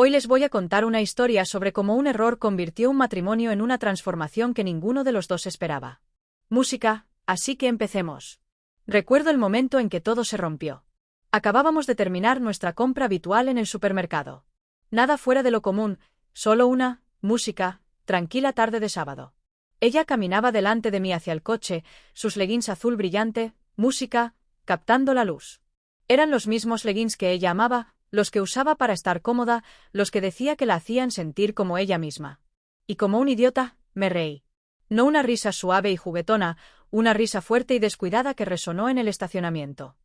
Hoy les voy a contar una historia sobre cómo un error convirtió un matrimonio en una transformación que ninguno de los dos esperaba. Música, así que empecemos. Recuerdo el momento en que todo se rompió. Acabábamos de terminar nuestra compra habitual en el supermercado. Nada fuera de lo común, solo una, música, tranquila tarde de sábado. Ella caminaba delante de mí hacia el coche, sus leggings azul brillante, música, captando la luz. Eran los mismos leggings que ella amaba, los que usaba para estar cómoda, los que decía que la hacían sentir como ella misma. Y como un idiota, me reí. No una risa suave y juguetona, una risa fuerte y descuidada que resonó en el estacionamiento.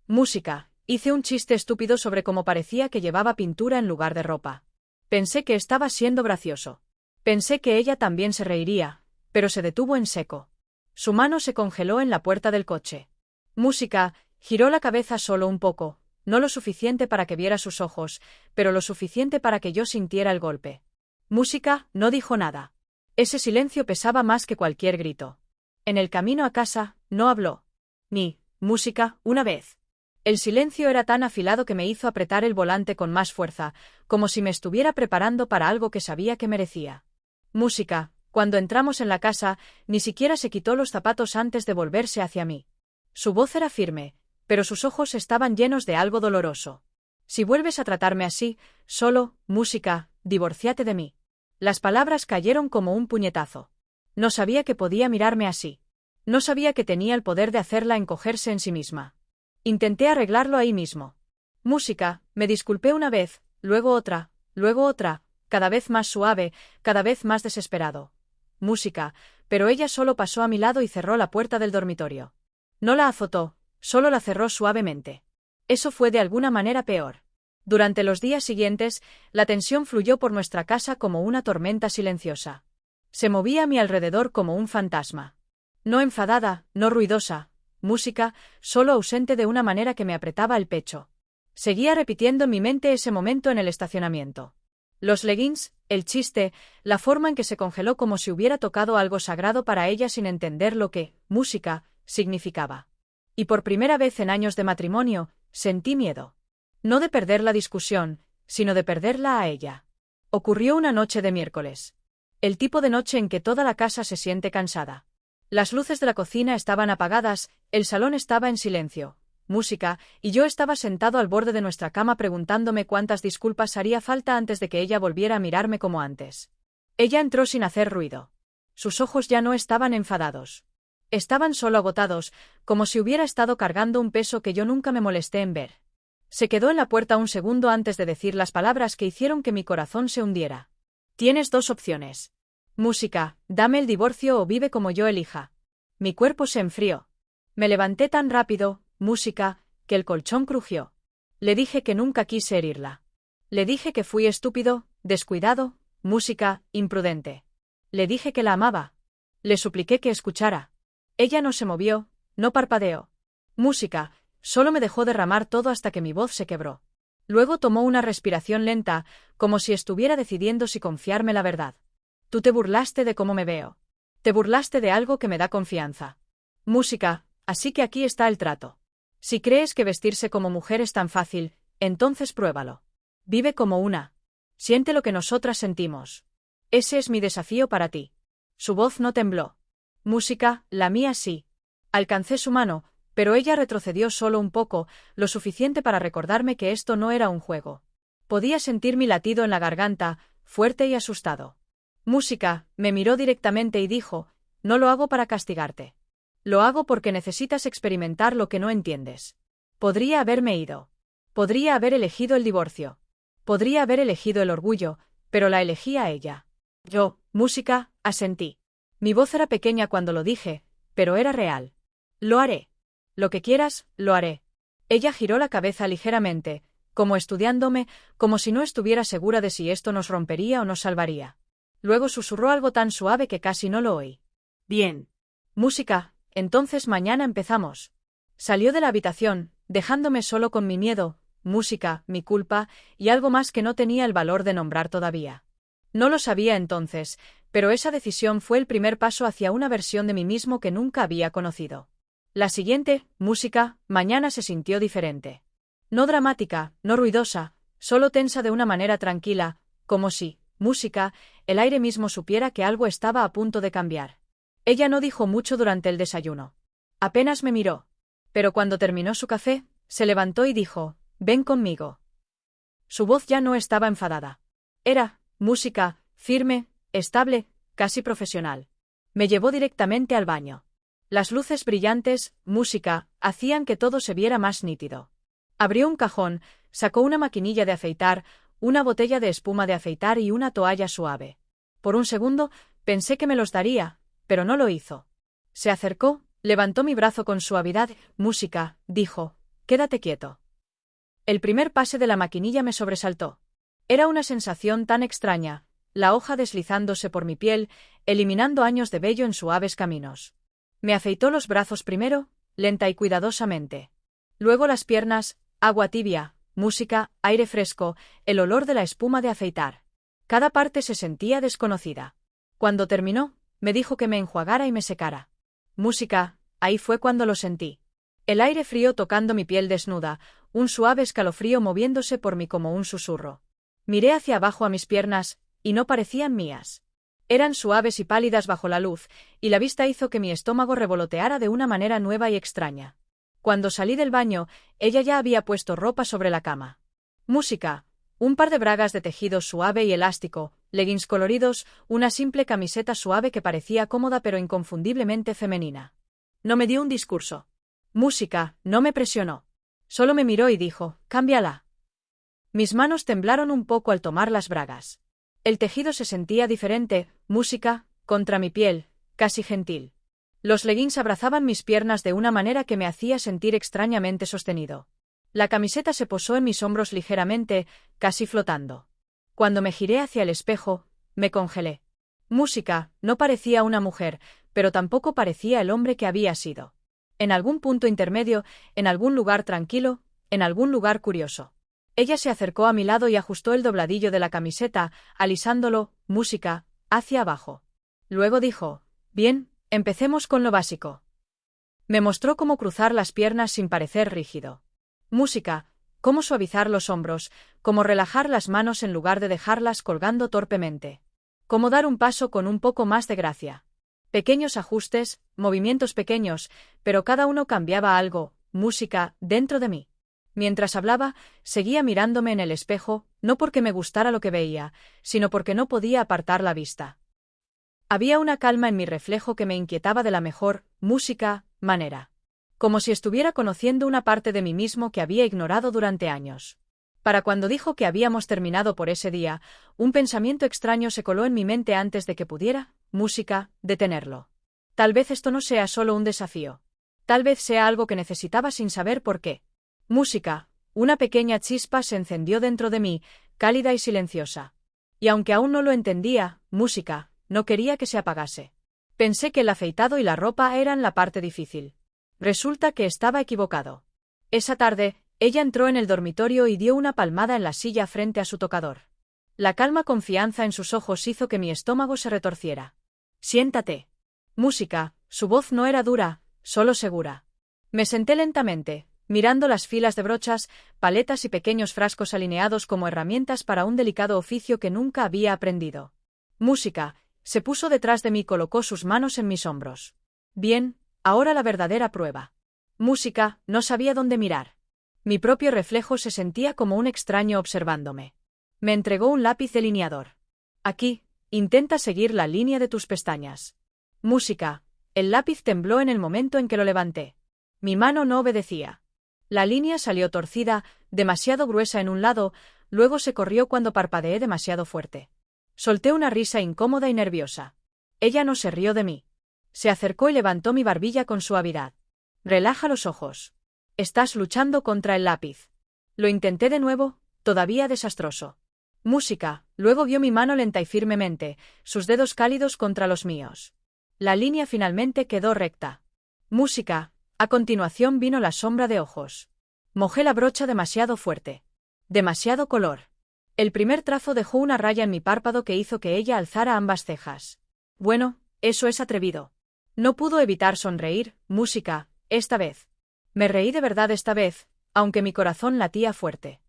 Música, hice un chiste estúpido sobre cómo parecía que llevaba pintura en lugar de ropa. Pensé que estaba siendo gracioso. Pensé que ella también se reiría, pero se detuvo en seco. Su mano se congeló en la puerta del coche. Música, giró la cabeza solo un poco. No lo suficiente para que viera sus ojos, pero lo suficiente para que yo sintiera el golpe. Música, no dijo nada. Ese silencio pesaba más que cualquier grito. En el camino a casa, no habló. Ni, música, una vez. El silencio era tan afilado que me hizo apretar el volante con más fuerza, como si me estuviera preparando para algo que sabía que merecía. Música, cuando entramos en la casa, ni siquiera se quitó los zapatos antes de volverse hacia mí. Su voz era firme, pero sus ojos estaban llenos de algo doloroso. Si vuelves a tratarme así, solo, música, divórciate de mí. Las palabras cayeron como un puñetazo. No sabía que podía mirarme así. No sabía que tenía el poder de hacerla encogerse en sí misma. Intenté arreglarlo ahí mismo. Música, me disculpé una vez, luego otra, cada vez más suave, cada vez más desesperado. Música, pero ella solo pasó a mi lado y cerró la puerta del dormitorio. No la azotó. Solo la cerró suavemente. Eso fue de alguna manera peor. Durante los días siguientes, la tensión fluyó por nuestra casa como una tormenta silenciosa. Se movía a mi alrededor como un fantasma. No enfadada, no ruidosa, música, solo ausente de una manera que me apretaba el pecho. Seguía repitiendo en mi mente ese momento en el estacionamiento. Los leggings, el chiste, la forma en que se congeló como si hubiera tocado algo sagrado para ella sin entender lo que, música, significaba. Y por primera vez en años de matrimonio, sentí miedo. No de perder la discusión, sino de perderla a ella. Ocurrió una noche de miércoles. El tipo de noche en que toda la casa se siente cansada. Las luces de la cocina estaban apagadas, el salón estaba en silencio, música, y yo estaba sentado al borde de nuestra cama preguntándome cuántas disculpas haría falta antes de que ella volviera a mirarme como antes. Ella entró sin hacer ruido. Sus ojos ya no estaban enfadados. Estaban solo agotados, como si hubiera estado cargando un peso que yo nunca me molesté en ver. Se quedó en la puerta un segundo antes de decir las palabras que hicieron que mi corazón se hundiera. Tienes dos opciones. Música, dame el divorcio o vive como yo elija. Mi cuerpo se enfrió. Me levanté tan rápido, música, que el colchón crujió. Le dije que nunca quise herirla. Le dije que fui estúpido, descuidado, música, imprudente. Le dije que la amaba. Le supliqué que escuchara. Ella no se movió, no parpadeó. Música, solo me dejó derramar todo hasta que mi voz se quebró. Luego tomó una respiración lenta, como si estuviera decidiendo si confiarme la verdad. Tú te burlaste de cómo me veo. Te burlaste de algo que me da confianza. Música, así que aquí está el trato. Si crees que vestirse como mujer es tan fácil, entonces pruébalo. Vive como una. Siente lo que nosotras sentimos. Ese es mi desafío para ti. Su voz no tembló. Música, la mía sí. Alcancé su mano, pero ella retrocedió solo un poco, lo suficiente para recordarme que esto no era un juego. Podía sentir mi latido en la garganta, fuerte y asustado. Música, me miró directamente y dijo, no lo hago para castigarte. Lo hago porque necesitas experimentar lo que no entiendes. Podría haberme ido. Podría haber elegido el divorcio. Podría haber elegido el orgullo, pero la elegí a ella. Yo, música, asentí. Mi voz era pequeña cuando lo dije, pero era real. Lo haré. Lo que quieras, lo haré. Ella giró la cabeza ligeramente, como estudiándome, como si no estuviera segura de si esto nos rompería o nos salvaría. Luego susurró algo tan suave que casi no lo oí. Bien. Música, entonces mañana empezamos. Salió de la habitación, dejándome solo con mi miedo, música, mi culpa, y algo más que no tenía el valor de nombrar todavía. No lo sabía entonces, pero esa decisión fue el primer paso hacia una versión de mí mismo que nunca había conocido. La siguiente, música, mañana se sintió diferente. No dramática, no ruidosa, solo tensa de una manera tranquila, como si, música, el aire mismo supiera que algo estaba a punto de cambiar. Ella no dijo mucho durante el desayuno. Apenas me miró. Pero cuando terminó su café, se levantó y dijo, «Ven conmigo». Su voz ya no estaba enfadada. Era, música, firme, estable, casi profesional. Me llevó directamente al baño. Las luces brillantes, música, hacían que todo se viera más nítido. Abrió un cajón, sacó una maquinilla de afeitar, una botella de espuma de afeitar y una toalla suave. Por un segundo, pensé que me los daría, pero no lo hizo. Se acercó, levantó mi brazo con suavidad. «Música», dijo, «quédate quieto». El primer pase de la maquinilla me sobresaltó. Era una sensación tan extraña, la hoja deslizándose por mi piel, eliminando años de vello en suaves caminos. Me afeitó los brazos primero, lenta y cuidadosamente. Luego las piernas, agua tibia, música, aire fresco, el olor de la espuma de afeitar. Cada parte se sentía desconocida. Cuando terminó, me dijo que me enjuagara y me secara. Música, ahí fue cuando lo sentí. El aire frío tocando mi piel desnuda, un suave escalofrío moviéndose por mí como un susurro. Miré hacia abajo a mis piernas, y no parecían mías. Eran suaves y pálidas bajo la luz, y la vista hizo que mi estómago revoloteara de una manera nueva y extraña. Cuando salí del baño, ella ya había puesto ropa sobre la cama. Música, un par de bragas de tejido suave y elástico, leggings coloridos, una simple camiseta suave que parecía cómoda pero inconfundiblemente femenina. No me dio un discurso. Música, no me presionó. Solo me miró y dijo, «Cámbiala». Mis manos temblaron un poco al tomar las bragas. El tejido se sentía diferente, música, contra mi piel, casi gentil. Los leggings abrazaban mis piernas de una manera que me hacía sentir extrañamente sostenido. La camiseta se posó en mis hombros ligeramente, casi flotando. Cuando me giré hacia el espejo, me congelé. Música, no parecía una mujer, pero tampoco parecía el hombre que había sido. En algún punto intermedio, en algún lugar tranquilo, en algún lugar curioso. Ella se acercó a mi lado y ajustó el dobladillo de la camiseta, alisándolo, música, hacia abajo. Luego dijo, «Bien, empecemos con lo básico». Me mostró cómo cruzar las piernas sin parecer rígido. Música, cómo suavizar los hombros, cómo relajar las manos en lugar de dejarlas colgando torpemente. Cómo dar un paso con un poco más de gracia. Pequeños ajustes, movimientos pequeños, pero cada uno cambiaba algo, música, dentro de mí. Mientras hablaba, seguía mirándome en el espejo, no porque me gustara lo que veía, sino porque no podía apartar la vista. Había una calma en mi reflejo que me inquietaba de la mejor, música, manera. Como si estuviera conociendo una parte de mí mismo que había ignorado durante años. Para cuando dijo que habíamos terminado por ese día, un pensamiento extraño se coló en mi mente antes de que pudiera, música, detenerlo. Tal vez esto no sea solo un desafío. Tal vez sea algo que necesitaba sin saber por qué. Música, una pequeña chispa se encendió dentro de mí, cálida y silenciosa. Y aunque aún no lo entendía, música, no quería que se apagase. Pensé que el afeitado y la ropa eran la parte difícil. Resulta que estaba equivocado. Esa tarde, ella entró en el dormitorio y dio una palmada en la silla frente a su tocador. La calma confianza en sus ojos hizo que mi estómago se retorciera. «Siéntate». Música, su voz no era dura, solo segura. Me senté lentamente, mirando las filas de brochas, paletas y pequeños frascos alineados como herramientas para un delicado oficio que nunca había aprendido. Música, se puso detrás de mí y colocó sus manos en mis hombros. Bien, ahora la verdadera prueba. Música, no sabía dónde mirar. Mi propio reflejo se sentía como un extraño observándome. Me entregó un lápiz delineador. «Aquí, intenta seguir la línea de tus pestañas». Música, el lápiz tembló en el momento en que lo levanté. Mi mano no obedecía. La línea salió torcida, demasiado gruesa en un lado, luego se corrió cuando parpadeé demasiado fuerte. Solté una risa incómoda y nerviosa. Ella no se rió de mí. Se acercó y levantó mi barbilla con suavidad. «Relaja los ojos. Estás luchando contra el lápiz». Lo intenté de nuevo, todavía desastroso. Música, luego vio mi mano lenta y firmemente, sus dedos cálidos contra los míos. La línea finalmente quedó recta. Música, a continuación vino la sombra de ojos. Mojé la brocha demasiado fuerte. Demasiado color. El primer trazo dejó una raya en mi párpado que hizo que ella alzara ambas cejas. «Bueno, eso es atrevido». No pudo evitar sonreír, música, esta vez. Me reí de verdad esta vez, aunque mi corazón latía fuerte.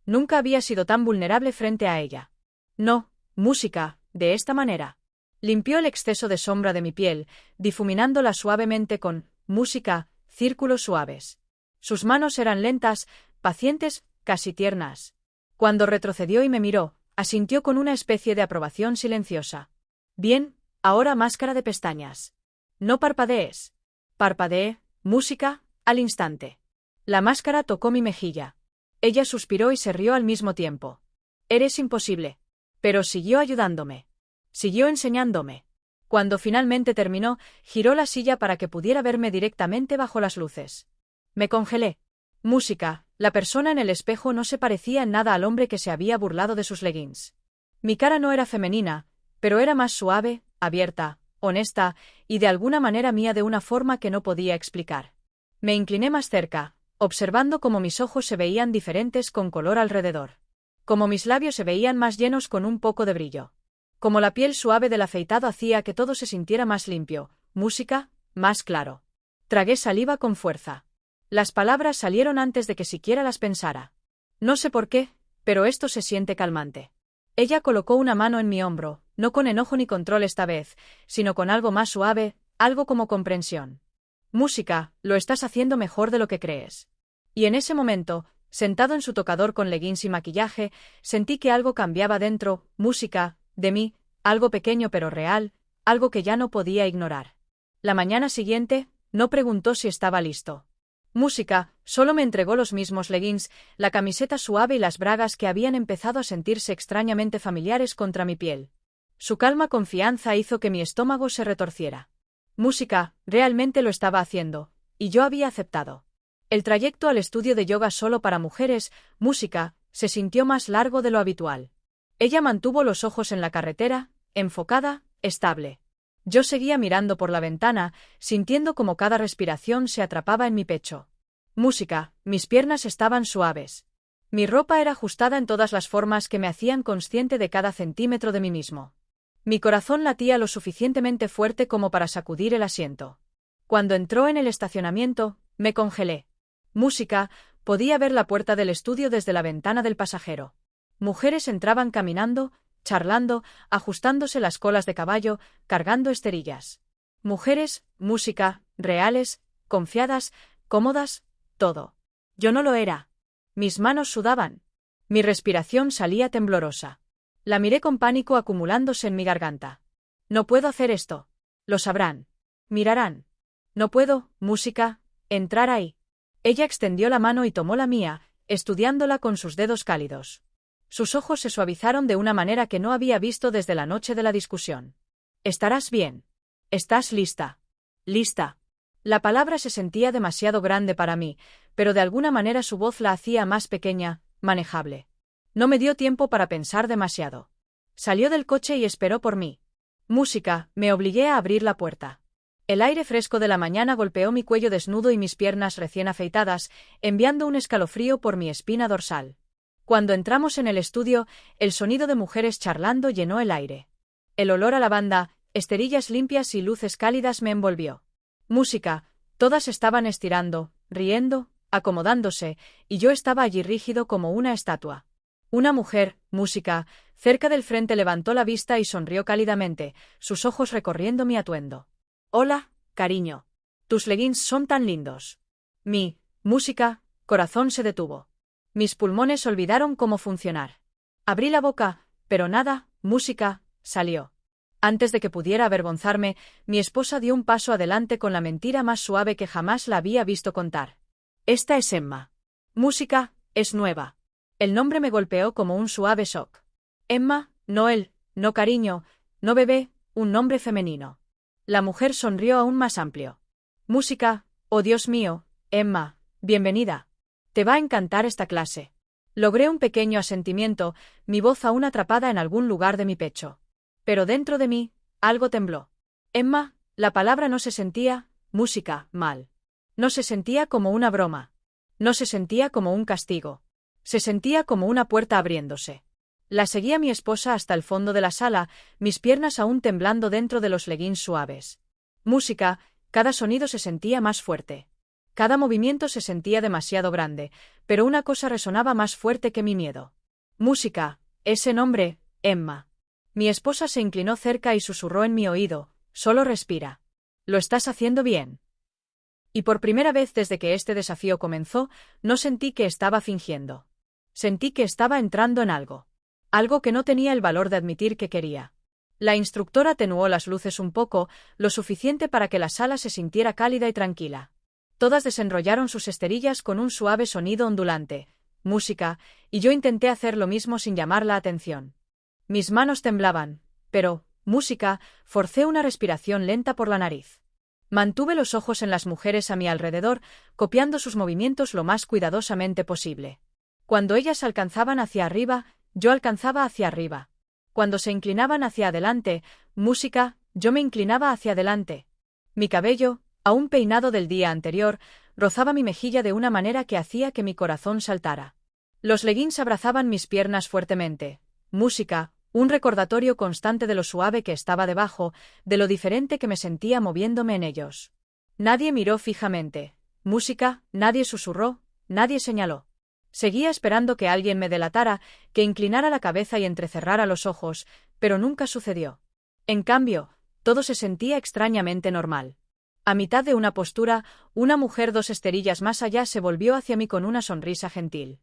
Nunca había sido tan vulnerable frente a ella. No, música, de esta manera. Limpió el exceso de sombra de mi piel, difuminándola suavemente con música, círculos suaves. Sus manos eran lentas, pacientes, casi tiernas. Cuando retrocedió y me miró, asintió con una especie de aprobación silenciosa. Bien, ahora máscara de pestañas. No parpadees. Parpadeé, música, al instante. La máscara tocó mi mejilla. Ella suspiró y se rió al mismo tiempo. Eres imposible. Pero siguió ayudándome. Siguió enseñándome. Cuando finalmente terminó, giró la silla para que pudiera verme directamente bajo las luces. Me congelé. Música, la persona en el espejo no se parecía en nada al hombre que se había burlado de sus leggings. Mi cara no era femenina, pero era más suave, abierta, honesta, y de alguna manera mía de una forma que no podía explicar. Me incliné más cerca, observando cómo mis ojos se veían diferentes con color alrededor. Como mis labios se veían más llenos con un poco de brillo. Como la piel suave del afeitado hacía que todo se sintiera más limpio, música, más claro. Tragué saliva con fuerza. Las palabras salieron antes de que siquiera las pensara. No sé por qué, pero esto se siente calmante. Ella colocó una mano en mi hombro, no con enojo ni control esta vez, sino con algo más suave, algo como comprensión. Música, lo estás haciendo mejor de lo que crees. Y en ese momento, sentado en su tocador con leggings y maquillaje, sentí que algo cambiaba dentro, música, de mí, algo pequeño pero real, algo que ya no podía ignorar. La mañana siguiente, no preguntó si estaba listo. Música, solo me entregó los mismos leggings, la camiseta suave y las bragas que habían empezado a sentirse extrañamente familiares contra mi piel. Su calma confianza hizo que mi estómago se retorciera. Música, realmente lo estaba haciendo, y yo había aceptado. El trayecto al estudio de yoga solo para mujeres, música, se sintió más largo de lo habitual. Ella mantuvo los ojos en la carretera, enfocada, estable. Yo seguía mirando por la ventana, sintiendo como cada respiración se atrapaba en mi pecho. Música, mis piernas estaban suaves. Mi ropa era ajustada en todas las formas que me hacían consciente de cada centímetro de mí mismo. Mi corazón latía lo suficientemente fuerte como para sacudir el asiento. Cuando entró en el estacionamiento, me congelé. Música, podía ver la puerta del estudio desde la ventana del pasajero. Mujeres entraban caminando, charlando, ajustándose las colas de caballo, cargando esterillas. Mujeres, música, reales, confiadas, cómodas, todo. Yo no lo era. Mis manos sudaban. Mi respiración salía temblorosa. La miré con pánico acumulándose en mi garganta. No puedo hacer esto. Lo sabrán. Mirarán. No puedo, música, entrar ahí. Ella extendió la mano y tomó la mía, estudiándola con sus dedos cálidos. Sus ojos se suavizaron de una manera que no había visto desde la noche de la discusión. Estarás bien. ¿Estás lista? Lista. La palabra se sentía demasiado grande para mí, pero de alguna manera su voz la hacía más pequeña, manejable. No me dio tiempo para pensar demasiado. Salió del coche y esperó por mí. Música, me obligué a abrir la puerta. El aire fresco de la mañana golpeó mi cuello desnudo y mis piernas recién afeitadas, enviando un escalofrío por mi espina dorsal. Cuando entramos en el estudio, el sonido de mujeres charlando llenó el aire. El olor a lavanda, esterillas limpias y luces cálidas me envolvió. Música, todas estaban estirando, riendo, acomodándose, y yo estaba allí rígido como una estatua. Una mujer, música, cerca del frente levantó la vista y sonrió cálidamente, sus ojos recorriendo mi atuendo. Hola, cariño. Tus leggings son tan lindos. Mi, música, corazón se detuvo. Mis pulmones olvidaron cómo funcionar. Abrí la boca, pero nada, música, salió. Antes de que pudiera avergonzarme, mi esposa dio un paso adelante con la mentira más suave que jamás la había visto contar. Esta es Emma. Música, es nueva. El nombre me golpeó como un suave shock. Emma, no él, no cariño, no bebé, un nombre femenino. La mujer sonrió aún más amplio. Música, oh Dios mío, Emma, bienvenida. Te va a encantar esta clase. Logré un pequeño asentimiento, mi voz aún atrapada en algún lugar de mi pecho. Pero dentro de mí, algo tembló. Emma, la palabra no se sentía, música, mal. No se sentía como una broma. No se sentía como un castigo. Se sentía como una puerta abriéndose. La seguía mi esposa hasta el fondo de la sala, mis piernas aún temblando dentro de los leggings suaves. Música, cada sonido se sentía más fuerte. Cada movimiento se sentía demasiado grande, pero una cosa resonaba más fuerte que mi miedo. Música, ese nombre, Emma. Mi esposa se inclinó cerca y susurró en mi oído, solo respira. Lo estás haciendo bien. Y por primera vez desde que este desafío comenzó, no sentí que estaba fingiendo. Sentí que estaba entrando en algo. Algo que no tenía el valor de admitir que quería. La instructora atenuó las luces un poco, lo suficiente para que la sala se sintiera cálida y tranquila. Todas desenrollaron sus esterillas con un suave sonido ondulante, música, y yo intenté hacer lo mismo sin llamar la atención. Mis manos temblaban, pero, música, forcé una respiración lenta por la nariz. Mantuve los ojos en las mujeres a mi alrededor, copiando sus movimientos lo más cuidadosamente posible. Cuando ellas alcanzaban hacia arriba, yo alcanzaba hacia arriba. Cuando se inclinaban hacia adelante, música, yo me inclinaba hacia adelante. Mi cabello, aún peinado del día anterior, rozaba mi mejilla de una manera que hacía que mi corazón saltara. Los leggings abrazaban mis piernas fuertemente. Música, un recordatorio constante de lo suave que estaba debajo, de lo diferente que me sentía moviéndome en ellos. Nadie miró fijamente. Música, nadie susurró, nadie señaló. Seguía esperando que alguien me delatara, que inclinara la cabeza y entrecerrara los ojos, pero nunca sucedió. En cambio, todo se sentía extrañamente normal. A mitad de una postura, una mujer 2 esterillas más allá se volvió hacia mí con una sonrisa gentil.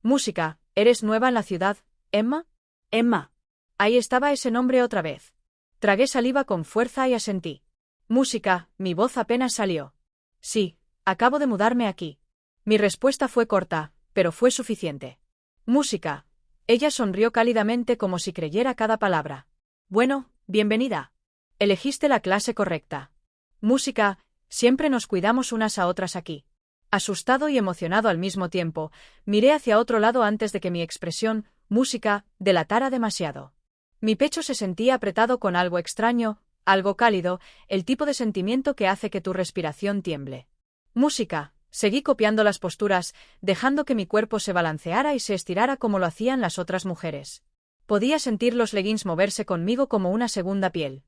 Música, ¿eres nueva en la ciudad, Emma? Emma. Ahí estaba ese nombre otra vez. Tragué saliva con fuerza y asentí. Música, mi voz apenas salió. Sí, acabo de mudarme aquí. Mi respuesta fue corta, pero fue suficiente. Música. Ella sonrió cálidamente como si creyera cada palabra. Bueno, bienvenida. Elegiste la clase correcta. Música, siempre nos cuidamos unas a otras aquí. Asustado y emocionado al mismo tiempo, miré hacia otro lado antes de que mi expresión, música, delatara demasiado. Mi pecho se sentía apretado con algo extraño, algo cálido, el tipo de sentimiento que hace que tu respiración tiemble. Música, seguí copiando las posturas, dejando que mi cuerpo se balanceara y se estirara como lo hacían las otras mujeres. Podía sentir los leggings moverse conmigo como una segunda piel.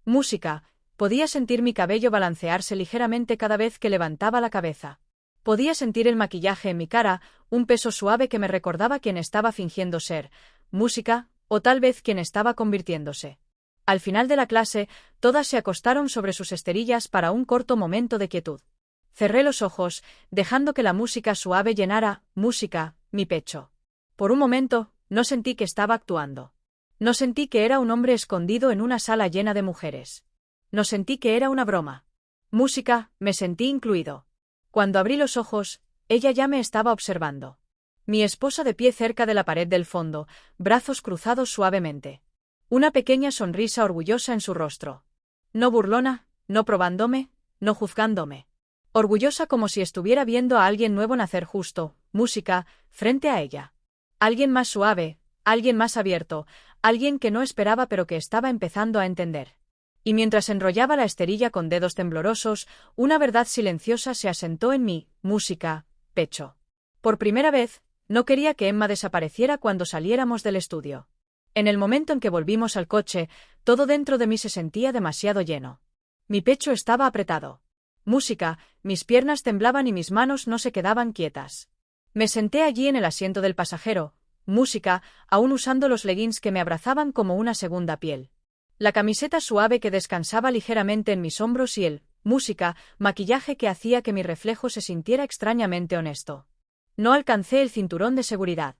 Música, podía sentir mi cabello balancearse ligeramente cada vez que levantaba la cabeza. Podía sentir el maquillaje en mi cara, un peso suave que me recordaba quien estaba fingiendo ser. Música, o tal vez quien estaba convirtiéndose. Al final de la clase, todas se acostaron sobre sus esterillas para un corto momento de quietud. Cerré los ojos, dejando que la música suave llenara, música, mi pecho. Por un momento, no sentí que estaba actuando. No sentí que era un hombre escondido en una sala llena de mujeres. No sentí que era una broma. Música, me sentí incluido. Cuando abrí los ojos, ella ya me estaba observando. Mi esposa de pie cerca de la pared del fondo, brazos cruzados suavemente. Una pequeña sonrisa orgullosa en su rostro. No burlona, no probándome, no juzgándome. Orgullosa como si estuviera viendo a alguien nuevo nacer justo, música, frente a ella. Alguien más suave, alguien más abierto, alguien que no esperaba pero que estaba empezando a entender. Y mientras enrollaba la esterilla con dedos temblorosos, una verdad silenciosa se asentó en mi, música, pecho. Por primera vez, no quería que Emma desapareciera cuando saliéramos del estudio. En el momento en que volvimos al coche, todo dentro de mí se sentía demasiado lleno. Mi pecho estaba apretado. Música, mis piernas temblaban y mis manos no se quedaban quietas. Me senté allí en el asiento del pasajero, música, aún usando los leggings que me abrazaban como una segunda piel. La camiseta suave que descansaba ligeramente en mis hombros y el, música, maquillaje que hacía que mi reflejo se sintiera extrañamente honesto. No alcancé el cinturón de seguridad.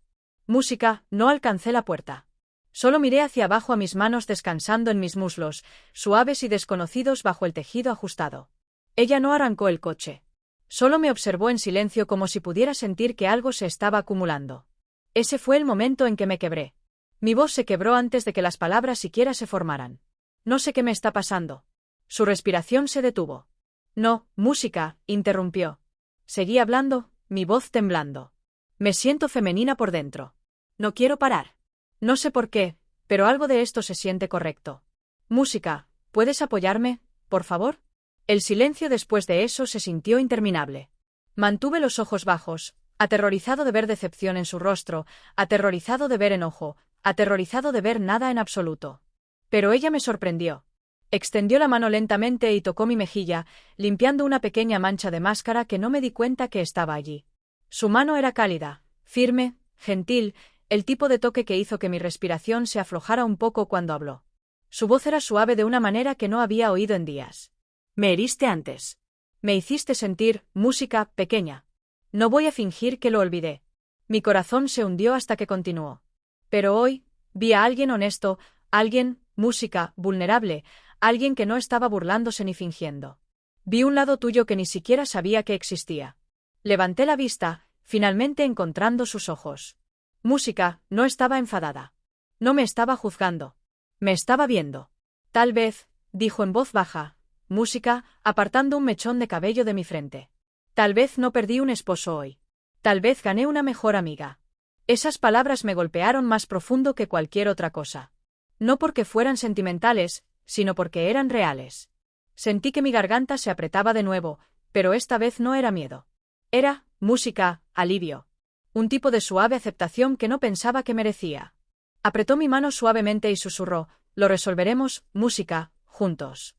Música, no alcancé la puerta. Solo miré hacia abajo a mis manos descansando en mis muslos, suaves y desconocidos bajo el tejido ajustado. Ella no arrancó el coche. Solo me observó en silencio como si pudiera sentir que algo se estaba acumulando. Ese fue el momento en que me quebré. Mi voz se quebró antes de que las palabras siquiera se formaran. No sé qué me está pasando. Su respiración se detuvo. No, música, interrumpió. Seguí hablando, mi voz temblando. Me siento femenina por dentro. No quiero parar. No sé por qué, pero algo de esto se siente correcto. Música, ¿puedes apoyarme, por favor? El silencio después de eso se sintió interminable. Mantuve los ojos bajos, aterrorizado de ver decepción en su rostro, aterrorizado de ver enojo, aterrorizado de ver nada en absoluto. Pero ella me sorprendió. Extendió la mano lentamente y tocó mi mejilla, limpiando una pequeña mancha de máscara que no me di cuenta que estaba allí. Su mano era cálida, firme, gentil, el tipo de toque que hizo que mi respiración se aflojara un poco cuando habló. Su voz era suave de una manera que no había oído en días. Me heriste antes. Me hiciste sentir música pequeña. No voy a fingir que lo olvidé. Mi corazón se hundió hasta que continuó. Pero hoy, vi a alguien honesto, alguien, música, vulnerable, alguien que no estaba burlándose ni fingiendo. Vi un lado tuyo que ni siquiera sabía que existía. Levanté la vista, finalmente encontrando sus ojos. Música, no estaba enfadada. No me estaba juzgando. Me estaba viendo. Tal vez, dijo en voz baja, música, apartando un mechón de cabello de mi frente. Tal vez no perdí un esposo hoy. Tal vez gané una mejor amiga. Esas palabras me golpearon más profundo que cualquier otra cosa. No porque fueran sentimentales, sino porque eran reales. Sentí que mi garganta se apretaba de nuevo, pero esta vez no era miedo. Era, música, alivio. Un tipo de suave aceptación que no pensaba que merecía. Apretó mi mano suavemente y susurró, lo resolveremos, música, juntos.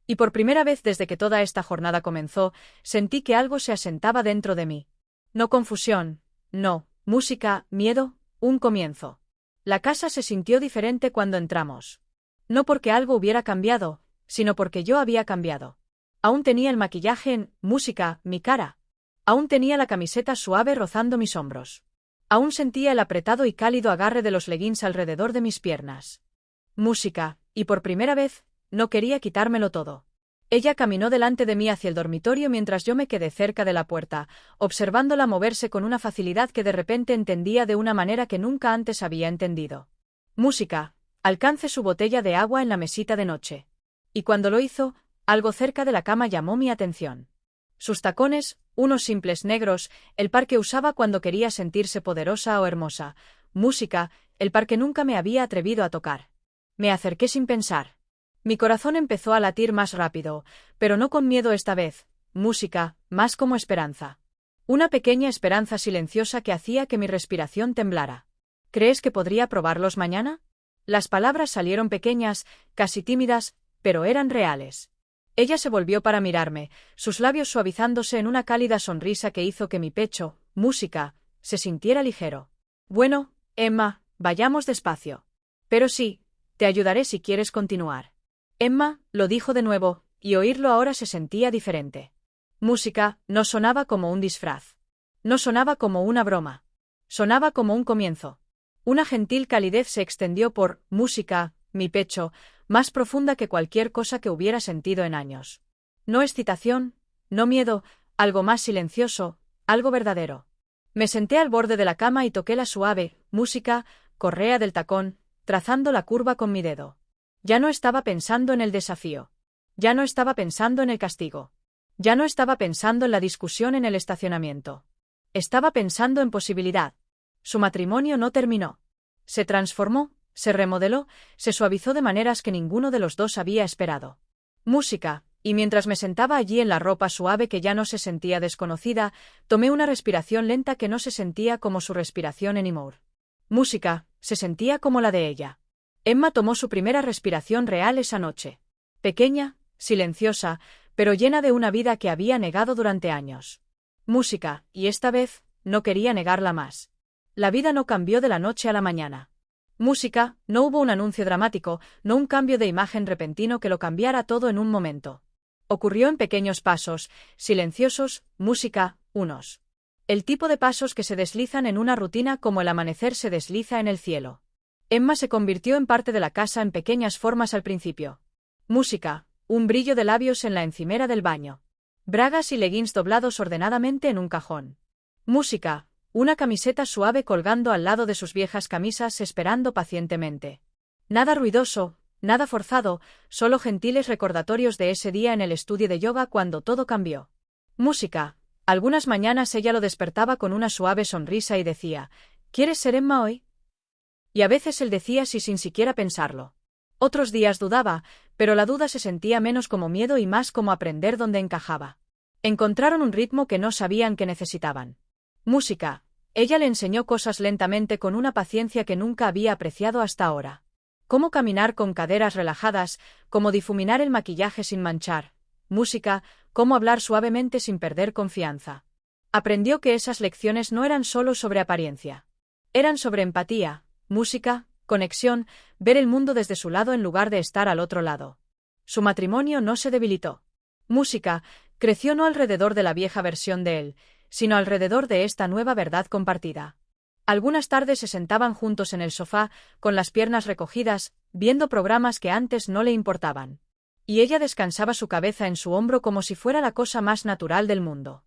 Y por primera vez desde que toda esta jornada comenzó, sentí que algo se asentaba dentro de mí. No confusión, no, música, miedo, un comienzo. La casa se sintió diferente cuando entramos. No porque algo hubiera cambiado, sino porque yo había cambiado. Aún tenía el maquillaje en música, mi cara. Aún tenía la camiseta suave rozando mis hombros. Aún sentía el apretado y cálido agarre de los leggings alrededor de mis piernas. Música, y por primera vez, no quería quitármelo todo. Ella caminó delante de mí hacia el dormitorio mientras yo me quedé cerca de la puerta, observándola moverse con una facilidad que de repente entendía de una manera que nunca antes había entendido. Música, alcance su botella de agua en la mesita de noche. Y cuando lo hizo, algo cerca de la cama llamó mi atención. Sus tacones, unos simples negros, el par que usaba cuando quería sentirse poderosa o hermosa. Música, el par que nunca me había atrevido a tocar. Me acerqué sin pensar. Mi corazón empezó a latir más rápido, pero no con miedo esta vez. Música, más como esperanza. Una pequeña esperanza silenciosa que hacía que mi respiración temblara. ¿Crees que podría probarlos mañana? Las palabras salieron pequeñas, casi tímidas, pero eran reales. Ella se volvió para mirarme, sus labios suavizándose en una cálida sonrisa que hizo que mi pecho, música, se sintiera ligero. Bueno, Emma, vayamos despacio. Pero sí, te ayudaré si quieres continuar. Emma, lo dijo de nuevo, y oírlo ahora se sentía diferente. Música, no sonaba como un disfraz. No sonaba como una broma. Sonaba como un comienzo. Una gentil calidez se extendió por música, mi pecho, más profunda que cualquier cosa que hubiera sentido en años. No excitación, no miedo, algo más silencioso, algo verdadero. Me senté al borde de la cama y toqué la suave música, correa del tacón, trazando la curva con mi dedo. Ya no estaba pensando en el desafío. Ya no estaba pensando en el castigo. Ya no estaba pensando en la discusión en el estacionamiento. Estaba pensando en posibilidad. Su matrimonio no terminó. Se transformó, se remodeló, se suavizó de maneras que ninguno de los dos había esperado. Música, y mientras me sentaba allí en la ropa suave que ya no se sentía desconocida, tomé una respiración lenta que no se sentía como su respiración en Emour. Música, se sentía como la de ella. Emma tomó su primera respiración real esa noche. Pequeña, silenciosa, pero llena de una vida que había negado durante años. Música, y esta vez, no quería negarla más. La vida no cambió de la noche a la mañana. Música, no hubo un anuncio dramático, no un cambio de imagen repentino que lo cambiara todo en un momento. Ocurrió en pequeños pasos, silenciosos, música, unos. El tipo de pasos que se deslizan en una rutina como el amanecer se desliza en el cielo. Emma se convirtió en parte de la casa en pequeñas formas al principio. Música, un brillo de labios en la encimera del baño. Bragas y leggings doblados ordenadamente en un cajón. Música, una camiseta suave colgando al lado de sus viejas camisas esperando pacientemente. Nada ruidoso, nada forzado, solo gentiles recordatorios de ese día en el estudio de yoga cuando todo cambió. Música, algunas mañanas ella lo despertaba con una suave sonrisa y decía, ¿quieres ser Emma hoy? Y a veces él decía sí sin siquiera pensarlo. Otros días dudaba, pero la duda se sentía menos como miedo y más como aprender dónde encajaba. Encontraron un ritmo que no sabían que necesitaban. Música. Ella le enseñó cosas lentamente con una paciencia que nunca había apreciado hasta ahora. Cómo caminar con caderas relajadas, cómo difuminar el maquillaje sin manchar. Música, cómo hablar suavemente sin perder confianza. Aprendió que esas lecciones no eran solo sobre apariencia. Eran sobre empatía, música, conexión, ver el mundo desde su lado en lugar de estar al otro lado. Su matrimonio no se debilitó. Música creció no alrededor de la vieja versión de él, sino alrededor de esta nueva verdad compartida. Algunas tardes se sentaban juntos en el sofá, con las piernas recogidas, viendo programas que antes no le importaban. Y ella descansaba su cabeza en su hombro como si fuera la cosa más natural del mundo.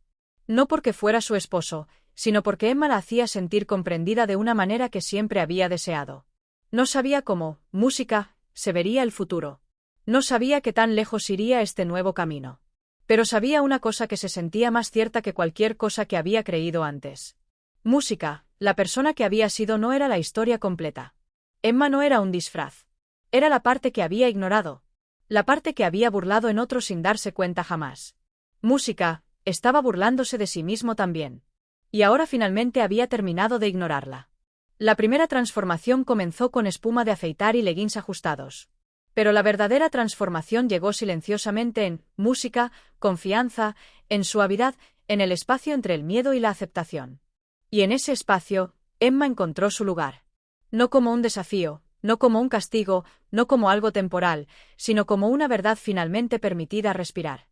No porque fuera su esposo, sino porque Emma la hacía sentir comprendida de una manera que siempre había deseado. No sabía cómo, música, se vería el futuro. No sabía qué tan lejos iría este nuevo camino. Pero sabía una cosa que se sentía más cierta que cualquier cosa que había creído antes. Música, la persona que había sido no era la historia completa. Emma no era un disfraz. Era la parte que había ignorado. La parte que había burlado en otro sin darse cuenta jamás. Música, estaba burlándose de sí mismo también. Y ahora finalmente había terminado de ignorarla. La primera transformación comenzó con espuma de afeitar y leggings ajustados. Pero la verdadera transformación llegó silenciosamente en música, confianza, en suavidad, en el espacio entre el miedo y la aceptación. Y en ese espacio, Emma encontró su lugar. No como un desafío, no como un castigo, no como algo temporal, sino como una verdad finalmente permitida respirar.